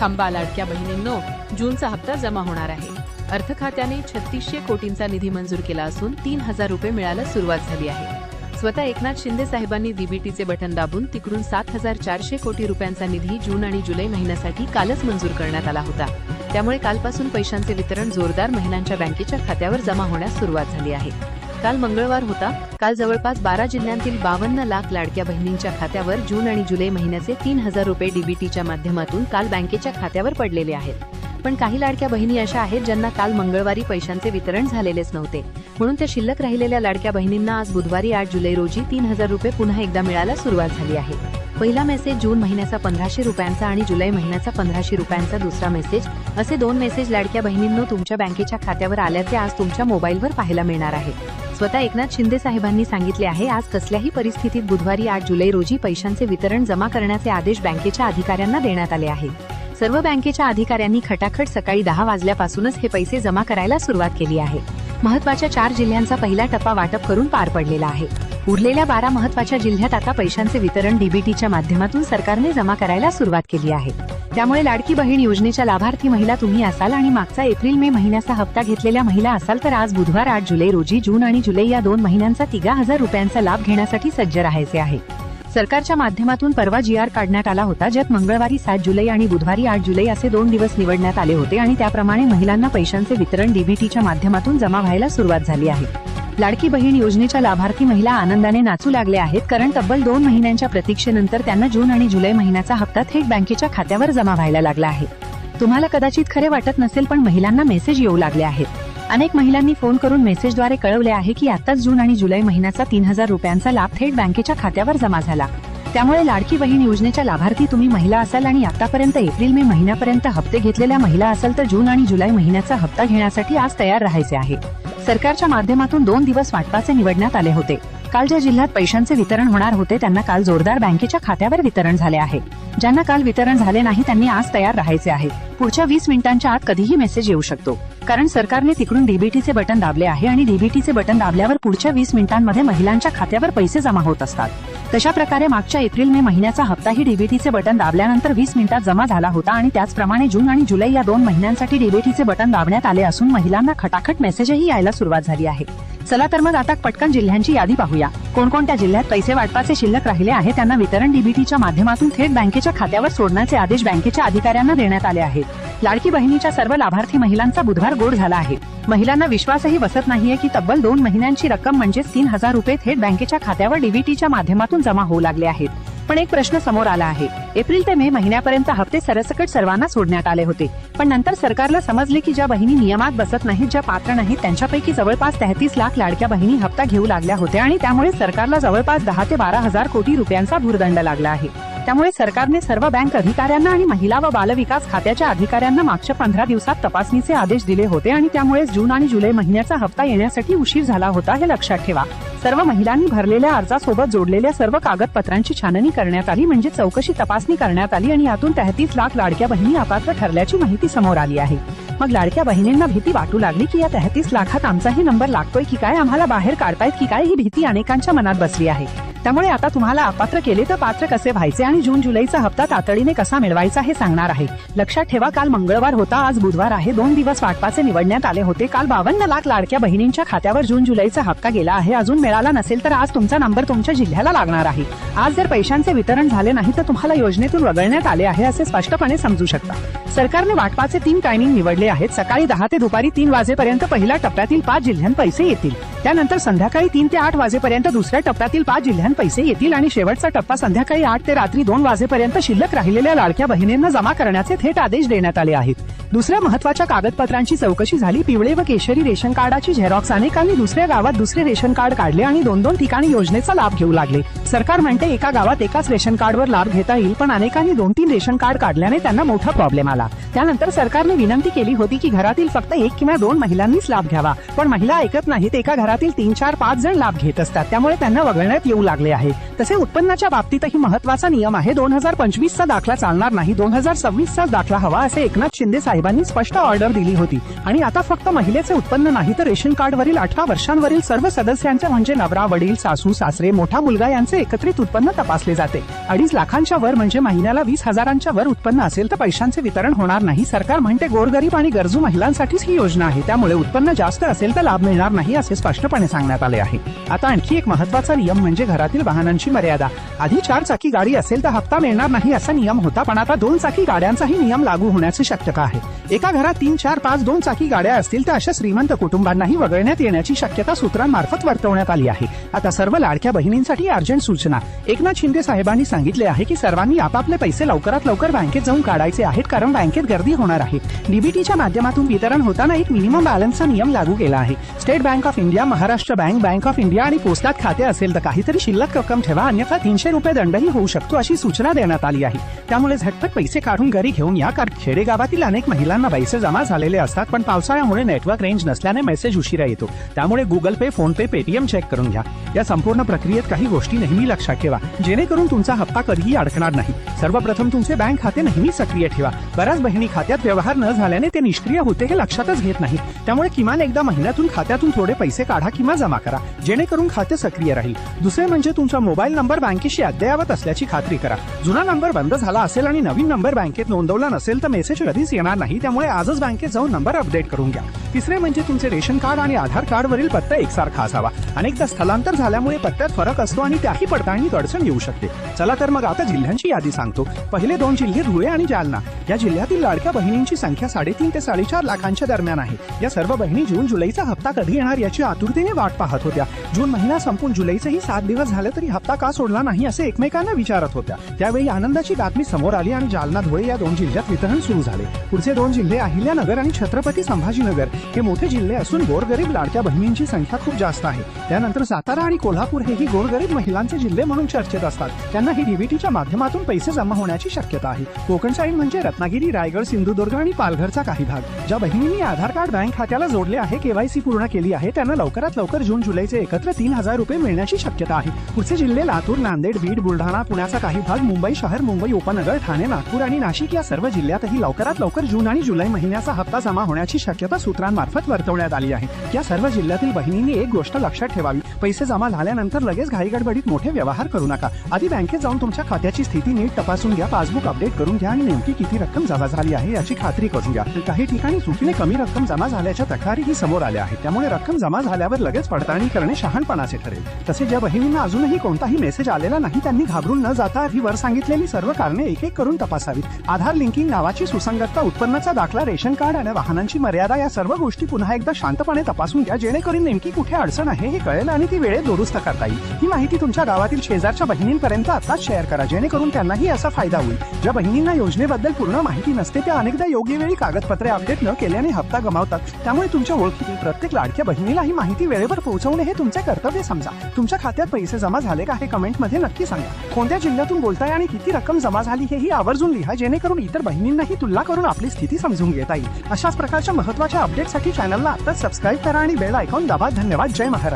थांबा लाडक्या बहिणींनो, जूनचा हप्ता जमा होणार आहे। अर्थ खात्याने 3600 कोटींचा निधी मंजूर केला असून 3000 रुपये मिळायला सुरुवात झाली आहे। स्वतः एकनाथ शिंदे साहेबांनी डीबीटीचे बटन दाबून तिकडून 7400 कोटी रुपयांचा निधी जून आणि जुलै महिन्यासाठी कालच मंजूर करण्यात आला होता। त्यामुळे कालपासून पैशांचे वितरण जोरदार महिलांच्या बँकेच्या खात्यावर जमा होण्यास सुरुवात झाली आहे। काल मंगळवार होता। काल जवळपास 12 जिल्ह्यांतील 52 लाख लाडक्या बहिणींच्या खात्यावर जून आणि जुलै महिन्याचे 3000 रुपये डीबीटीच्या माध्यमातून काल बँकेच्या खात्यावर पडलेले आहेत। पण काही लाडक्या बहिणी अशा आहेत ज्यांना काल मंगळवारी पैशांचे वितरण झालेलेच नव्हते, म्हणून त्या शिल्लक राहिलेल्या लाडक्या बहिणींना आज बुधवारी 8 जुलै रोजी 3000 रुपये पुन्हा एकदा मिळायला सुरुवात झाली आहे। पहिला मेसेज जून महिन्याचा 1500 रुपयांचा आणि जुलै महिन्याचा 1500 रुपयांचा दुसरा मेसेज असे 2 मेसेज लाडक्या बहिणींनो तुमच्या बँकेच्या खात्यावर आल्याचे आज तुमच्या मोबाईलवर पाहायला मिळणार आहे। स्वतः एकनाथ शिंदे साहेबांनी सांगितले आहे, आज कसल्याही परिस्थितीत बुधवारी 8 जुलै रोजी पैशांचे वितरण जमा करण्याचे आदेश बँकेच्या अधिकाऱ्यांना देण्यात आले आहेत। सर्व बँकेच्या अधिकाऱ्यांनी खटाखट सकाळी 10 वाजल्यापासूनच हे पैसे जमा करायला सुरुवात केली आहे। महत्त्वाच्या 4 जिल्ह्यांचा पहिला टप्पा वाटप करून पार पडलेला आहे। उरलेल्या 12 महत्त्वाच्या जिल्ह्यात आता पैशांचे वितरण डीबीटीच्या माध्यमातून सरकारने जमा करायला सुरुवात केली आहे। त्यामुळे लाडकी बहीण योजनेच्या लाभार्थी महिला तुम्ही असाल आणि मागचा एप्रिल मे महिन्याचा हप्ता घेतलेल्या महिला असाल तर आज बुधवार 8 जुलै रोजी जून आणि जुलै या 2 महिन्यांचा 3000 रुपयांचा लाभ घेण्यासाठी सज्ज राहायचे आहे। सरकारच्या माध्यमातून परवा GR काढण्यात आला होता, ज्यात मंगळवारी 7 जुलै आणि बुधवारी 8 जुलै असे 2 दिवस निवडण्यात आले होते आणि त्याप्रमाणे महिलांना पैशांचे वितरण डीबीटीच्या माध्यमातून जमा व्हायला सुरुवात झाली आहे। लाडकी बहीण योजनेच्या लाभार्थी महिला आनंदाने नाचू लागले आहेत, कारण तब्बल 2 महिन्यांच्या प्रतीक्षेनंतर त्यांना जून आणि जुलै महिन्याचा हप्ता थेट बँकेच्या खात्यावर जमा व्हायला लागला आहे। तुम्हाला कदाचित खरे वाटत नसेल, पण महिलांना मेसेज येऊ लागले आहेत। अनेक महिलांनी फोन करून मेसेजद्वारे कळवले आहे की आताच जून आणि जुलै महिन्याचा 3000 रुपयांचा लाभ थेट बँकेच्या खात्यावर जमा झाला। त्यामुळे लाडकी बहीण योजनेच्या लाभार्थी तुम्ही महिला असाल आणि आतापर्यंत एप्रिल मे महिन्यापर्यंत हप्ते घेतलेल्या महिला असाल तर जून आणि जुलै महिन्याचा हप्ता घेण्यासाठी आज तयार राहायचे आहे। सरकारच्या माध्यमातून 2 दिवस वाटपाचे निवडण्यात आले होते। काल ज्या जिल्ह्यात पैशांचे वितरण होणार होते त्यांना काल जोरदार बँकेच्या खात्यावर वितरण झाले आहे। ज्यांना काल वितरण झाले नाही त्यांनी आज तयार राहायचे आहे। पुढच्या 20 मिनिटांच्या आत कधीही मेसेज येऊ शकतो, कारण सरकारने तिकडून डीबीटीचे बटन दाबले आहे आणि डीबीटीचे बटन दाबल्यावर पुढच्या 20 मिनिटांमध्ये महिलांच्या खात्यावर पैसे जमा होत असतात। तशा प्रकारे मागच्या एप्रिल मे महिन्याचा हप्ताही डीबीटीचे बटन दाबल्यानंतर 20 मिनिटात जमा झाला होता आणि त्याचप्रमाणे जून आणि जुलै या 2 महिन्यांसाठी डीबीटीचे बटन दाबण्यात आले असून महिलांना खटाखट मेसेजही यायला सुरुवात झाली आहे। चला तर मग आता पटकन जिल्ह्यांची यादी पाहूया। कोणकोणत्या जिल्ह्यात पैसे वाटपाचे शिल्लक राहिले आहे त्यांना वितरण डीबीटीच्या माध्यमातून थेट बँकेच्या खात्यावर सोडण्याचे आदेश बँकेच्या अधिकाऱ्यांना देण्यात आले आहेत। लाडकी बहिणीच्या सर्व लाभार्थी महिलांचा बुधवार गोड झाला आहे। महिलांना विश्वासही बसत नाहीये की तब्बल 2 महिन्यांची रक्कम म्हणजेच 3000 रुपये थेट बँकेच्या खात्यावर डीबीटीच्या माध्यमातून जमा होऊ लागले आहेत। पण एक प्रश्न समोर आला आहे। एप्रिल ते मे महिन्यापर्यंत हप्ते सरसकट सर्वांना सोडण्यात आले होते, पण नंतर सरकारला समजले की ज्या बहिणी नियमात बसत नाहीत, ज्या पात्र नाहीत, त्यांच्यापैकी जवळपास 33 लाख लाडक्या बहिणी हप्ता घेऊ लागल्या होत्या आणि त्यामुळे सरकारला जवळपास 10 ते 12,000 कोटी रुपयांचा भुर्दंड लागला आहे। त्यामुळे सरकारने सर्व बँक अधिकाऱ्यांना आणि महिला व बालविकास खात्याच्या अधिकाऱ्यांना मागच्या 15 दिवसात तपासणीचे आदेश दिले होते आणि त्यामुळे जून आणि जुलै महिन्याचा हप्ता येण्यासाठी उशीर झाला होता, हे लक्षात ठेवा। सर्व महिलांनी भरलेल्या अर्जासोबत जोडलेल्या सर्व कागदपत्रांची छाननी करण्यात आली, म्हणजे चौकशी तपासणी करण्यात आली आणि यातून 33 लाख लाडक्या बहिणी अपात्र ठरल्याची माहिती समोर आली आहे। मग लाडक्या बहिणींना भीती वाटू लागली की या 33 लाखात आमचाही नंबर लागतोय की काय, आम्हाला बाहेर काढतायत की काय, ही भीती अनेकांच्या मनात बसली आहे। त्यामुळे आता तुम्हाला अपात्र केले तर पात्र कसे व्हायचे आणि जून जुलैचा हप्ता तातडीने कसा मिळवायचा हे सांगणार आहे। लक्षात ठेवा, काल मंगळवार होता, आज बुधवार आहे। 2 दिवस वाटपाचे निवडण्यात आले होते। काल 52 लाख लाडक्या बहिणींच्या खात्यावर जून जुलैचा हप्ता गेला आहे। अजून मिळाला नसेल तर आज तुमचा नंबर तुमच्या जिल्ह्याला लागणार आहे। आज जर पैशांचे वितरण झाले नाही तर तुम्हाला योजनेतून वगळण्यात आले आहे असे स्पष्टपणे समजू शकता। सरकारने वाटपाचे 3 टायमिंग निवडले आहेत। सकाळी 10 ते दुपारी 3 वाजेपर्यंत पहिल्या टप्प्यातील 5 जिल्ह्यांत पैसे येतील। त्यानंतर संध्याकाळी 3 ते 8 वाजेपर्यंत दुसऱ्या टप्प्यातील 5 जिल्ह्यांत पैसे येतील आणि शेवटचा टप्पा संध्याकाळी 8 ते रात्री 2 वाजेपर्यंत शिल्लक राहिलेल्या लाडक्या बहिणींना जमा करण्याचे थेट आदेश देण्यात आले आहेत। दुसऱ्या महत्त्वाच्या कागदपत्रांची चौकशी झाली। पिवळे व केशरी रेशन कार्डाची झेरॉक्स अनेकांनी दुसऱ्या गावात दुसरे रेशन कार्ड काढले आणि 2-2 ठिकाणी योजनेचा लाभ घेऊ लागले। सरकार म्हणते एका गावात एकाच रेशन कार्डवर लाभ घेता येईल, पण अनेकांनी 2-3 रेशन कार्ड काढल्याने त्यांना मोठा प्रॉब्लेम आला। त्यानंतर सरकारने विनंती केली होती की घरातील फक्त 1 किंवा 2 महिलांनीच लाभ घ्यावा, पण महिला ऐकत नाहीत। एका घरातील 3, 4, 5 जण लाभ घेत असतात, त्यामुळे त्यांना वगळण्यात येऊ लागले आहे। तसे उत्पन्नाच्या बाबतीतही महत्त्वाचा नियम आहे। 2025 चा दाखला चालणार नाही, 2026 चा दाखला हवा असे एकनाथ शिंदे साहेब साहेबांनी स्पष्ट ऑर्डर दिली होती आणि आता फक्त महिलेचे उत्पन्न नाही तर रेशन कार्डवरील 18 वर्षांवरील सर्व सदस्यांचे म्हणजे नवरा, वडील, सासू, सासरे, मोठा मुलगा यांचे एकत्रित उत्पन्न तपासले जाते. 2.5 लाखांच्या वर म्हणजे महिन्याला 20,000च्या वर उत्पन्न असेल तर पैशांचे वितरण होणार नाही. सरकार म्हणते गोरगरीब आणि गरजू महिलांसाठीच ही योजना आहे, त्यामुळे उत्पन्न जास्त असेल तर लाभ मिळणार नाही असे स्पष्टपणे सांगण्यात आले आहे. आता आणखी एक महत्त्वाचा नियम म्हणजे घरातील वाहनांची मर्यादा. आधी 4 चाकी गाडी असेल तर हप्ता मिळणार नाही असा नियम होता, पण आता 2 चाकी गाड्यांचाही नियम लागू होण्याची शक्यता आहे. एका घरात 3, 4, 5 2 चाकी गाड्या असतील तर अशा श्रीमंत कुटुंबांनाही वगळण्यात येण्याची शक्यता सूत्रांमार्फत वर्तवण्यात आली आहे. आता सर्व लाडक्या बहिणींसाठी अर्जंट सूचना. एकनाथ शिंदे साहेबांनी सांगितले आहे की सर्वांनी आपापले पैसे लवकरात लवकर बँकेत जाऊन काढायचे आहेत, कारण बँकेत गर्दी होणार आहे. डीबीटीच्या माध्यमातून वितरण होताना एक मिनिमम बॅलन्सचा नियम लागू केला आहे. State bank of India, Maharashtra bank, bank of India आणि पोस्टात खाते असेल तर काहीतरी शिल्लक रक्कम ठेवा, अन्यथा 300 रुपये दंडही होऊ शकतो अशी सूचना देण्यात आली आहे. त्यामुळे झटपट पैसे काढून घरी घेऊन या, कारण खेडेगावातील अनेक महिलांना पैसे जमा झालेले असतात, पण पावसाळ्यामुळे नेटवर्क रेंज नसल्याने मेसेज उशिरा येतो. त्यामुळे गुगल पे, फोन पे, पेटीएम चेक करून घ्या. या संपूर्ण प्रक्रियेत काही गोष्टी नेहमी लक्षात ठेवा, जेणेकरून तुमचा हप्ता कधीही अडकणार नाही. सर्वप्रथम तुमचे बँक खाते नेहमी सक्रिय ठेवा. बऱ्याच बहिणी खात्यात व्यवहार न झाल्याने ते निष्क्रिय होते हे लक्षातच घेत नाही. त्यामुळे किमान एकदा महिन्यातून खात्यातून थोडे पैसे काढा किंवा जमा करा, जेणेकरून खाते सक्रिय राहील. दुसरे म्हणजे तुमचा मोबाईल नंबर बँकेशी अद्ययावत असल्याची खात्री करा. जुना नंबर बंद झाला असेल आणि नवीन नंबर बँकेत नोंदवला नसेल तर मेसेज कधीच येणार नाही, त्यामुळे आजच बँकेत जाऊन नंबर अपडेट करून घ्या. तिसरे म्हणजे तुमचे रेशन कार्ड आणि आधार कार्डवरील पत्ता एकसारखा असावा. अनेकदा स्थलांतर झाल्यामुळे पत्त्यात फरक असतो आणि त्याही पडताळणीत अडचण येऊ शकते. चला तर मग आता जिल्ह्यांची यादी सांगतो. पहिले 2 जिल्हे धुळे आणि जालना. या जिल्ह्यातील लाडक्या बहिणींची संख्या 3.5 ते 4.5 लाखांच्या दरम्यान आहे. या सर्व बहिणी जून जुलैचा हप्ता कधी येणार याची आतुरतेने वाट पाहत होत्या. जून महिना संपून जुलैचेही 7 दिवस झाले तरी हप्ता का सोडला नाही असे एकमेकांना विचारत होत्या. त्यावेळी आनंदाची बातमी समोर आली आणि जालना, धुळे या 2 जिल्ह्यात वितरण सुरू झाले. पुढचे 2 जिल्हे अहिल्यानगर आणि छत्रपती संभाजीनगर हे मोठे जिल्हे असून गोरगरीब लाडक्या बहिणींची संख्या खूप जास्त आहे. त्यानंतर सातारा आणि कोल्हापूर हेही गोरगरीब महिलांचे जिल्हे म्हणून चर्चेत असतात. त्यांना ही डीबीटीच्या माध्यमातून पैसे जमा होण्याची शक्यता आहे. कोकण साईड म्हणजे रत्नागिरी, रायगड, सिंधुदुर्ग आणि पालघरचा काही भाग. ज्या बहिणींनी आधार कार्ड बँक खात्याला जोडले आहे, केवायसी पूर्ण केली आहे, त्यांना लवकरात लवकर जून जुलैचे एकत्र 3,000 रुपये मिळण्याची शक्यता आहे. पुढचे जिल्हे लातूर, नांदेड, बीड, बुलढाणा, पुण्याचा काही भाग, मुंबई शहर, मुंबई उपनगर, ठाणे, नागपूर आणि नाशिक या सर्व जिल्ह्यातही लवकरात लवकर जून आणि जुलै महिन्याचा हप्ता जमा होण्याची शक्यता सूत्रांमार्फत वर्तवण्यात आली आहे. या सर्व जिल्ह्यातील बहिणींनी एक गोष्ट लक्षात ठेवावी, पैसे जमा झाल्यानंतर लगेच घाईगडबडीत मोठे व्यवहार करू नका. आधी बँकेत जाऊन तुमच्या खात्याची स्थिती नीट तपासून घ्या, पासबुक अपडेट करून घ्या आणि नेमकी किती रक्कम जमा झाली आहे याची खात्री करून घ्या. काही ठिकाणी चुकीने कमी रक्कम जमा झाल्याच्या तक्रारीही समोर आल्या आहेत, त्यामुळे रक्कम जमा झाल्यावर लगेच पडताळणी करणे शहाणपणाचे ठरेल. तसे ज्या बहिणींना अजूनही कोणताही मेसेज आलेला नाही त्यांनी घाबरून न जाता आधी वर सांगितलेली सर्व कारणे एक एक करून तपासावी. आधार लिंकिंग, नावाची सुसंगतता, उत्पन्नाचा दाखला, रेशन कार्ड आणि वाहनांची मर्यादा या सर्व गोष्टी पुन्हा एकदा शांतपणे तपासून घ्या, जेणेकरून नेमकी कुठे अडचण आहे हे कळेल आणि ती वेळेत दुरुस्त करता येईल. ही माहिती तुमच्या गावातील शेजारच्या बहिणींपर्यंत आताच शेअर करा, जेणेकरून त्यांनाही असा फायदा होईल. ज्या बहिणींना योजनेबद्दल पूर्ण माहिती नसते त्या अनेकदा योग्य वेळी कागदपत्रे अपडेट न केल्याने हप्ता गमावतात. त्यामुळे तुमच्या ओळखीतील प्रत्येक लाडक्या बहिणीला ही माहिती वेळेवर पोहोचवणे हे तुमचे कर्तव्य समजा. तुमच्या खात्यात पैसे जमा झाले का हे कमेंटमध्ये नक्की सांगा. कोणत्या जिल्ह्यातून बोलताय आणि किती रक्कम जमा झाली हेही आवर्जून लिहा, जेणेकरून इतर बहिणींनाही तुलना करून आपली स्थिती समजून घेता येईल. अशाच प्रकारच्या महत्त्वाच्या अपडेटसाठी चॅनलला आताच सबस्क्राईब करा आणि बेल आयकॉन दाबा. धन्यवाद. जय महाराष्ट्र.